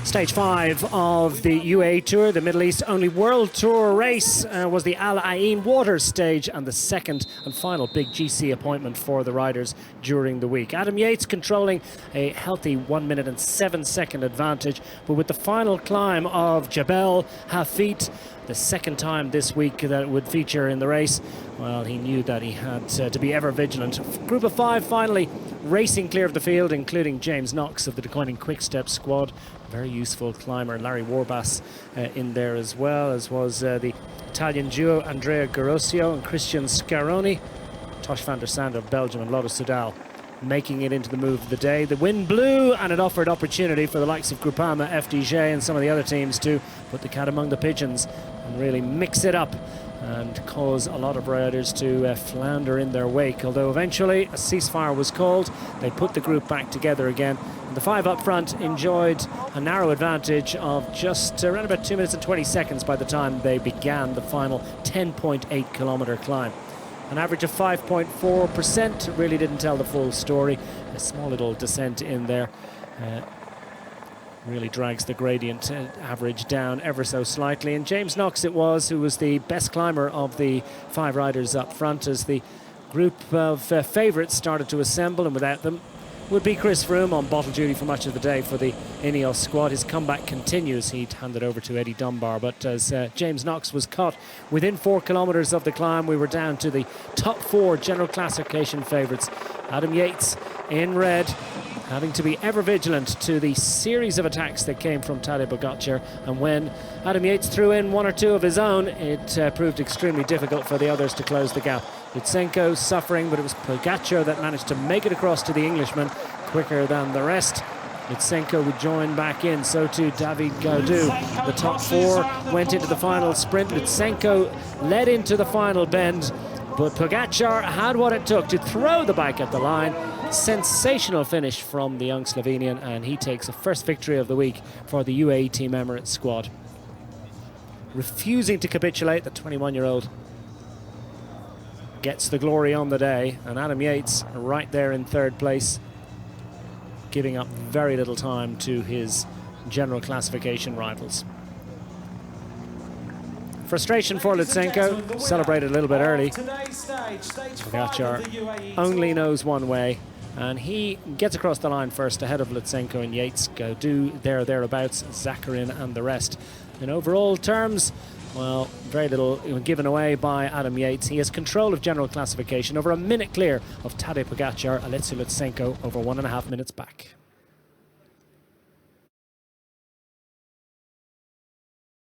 Stage 5 of the UAE Tour, the Middle East only World Tour race, was the Ain Water Stage and the second and final big GC appointment for the riders during the week. Adam Yates controlling a healthy 1 minute and 7-second advantage, but with the final climb of Jebel Hafeet, the second time this week that it would feature in the race, well, he knew that he had to be ever vigilant. Group of 5 finally racing clear of the field, including James Knox of the declining Quick Step squad. Very useful climber. Larry Warbass in there as well, as was the Italian duo Andrea Garosio and Christian Scaroni. Tosh van der Sande of Belgium and Lotto Soudal making it into the move of the day. The wind blew and it offered opportunity for the likes of Groupama, FDJ and some of the other teams to put the cat among the pigeons and really mix it up and cause a lot of riders to flounder in their wake. Although eventually a ceasefire was called, they put the group back together again. And the 5 up front enjoyed a narrow advantage of just around about 2 minutes and 20 seconds by the time they began the final 10.8 kilometre climb. An average of 5.4% really didn't tell the full story. A small little descent in there really drags the gradient average down ever so slightly. And James Knox it was who was the best climber of the 5 riders up front, as the group of favourites started to assemble, and without them would be Chris Froome on bottle duty for much of the day for the Ineos squad. His comeback continues. He'd handed over to Eddie Dunbar, but as James Knox was caught within 4 kilometres of the climb, we were down to the top 4 general classification favourites. Adam Yates in red, having to be ever vigilant to the series of attacks that came from Tadej Pogacar, and when Adam Yates threw in 1 or 2 of his own, it proved extremely difficult for the others to close the gap. Lutsenko suffering, but it was Pogacar that managed to make it across to the Englishman quicker than the rest. Lutsenko would join back in, so too David Gaudu. The top 4 went into the final sprint. Lutsenko led into the final bend, but Pogacar had what it took to throw the bike at the line. Sensational finish from the young Slovenian, and he takes a first victory of the week for the UAE Team Emirates squad. Refusing to capitulate, the 21-year-old gets the glory on the day, and Adam Yates right there in 3rd place, giving up very little time to his general classification rivals. Frustration for Lutsenko, celebrated a little bit early. Pogacar only knows one way, and he gets across the line first ahead of Lutsenko and Yates, Gaudu thereabouts, Zakharin and the rest. In overall terms, well, very little given away by Adam Yates. He has control of general classification, over a minute clear of Tadej Pogacar. Alexey Lutsenko over 1.5 minutes back.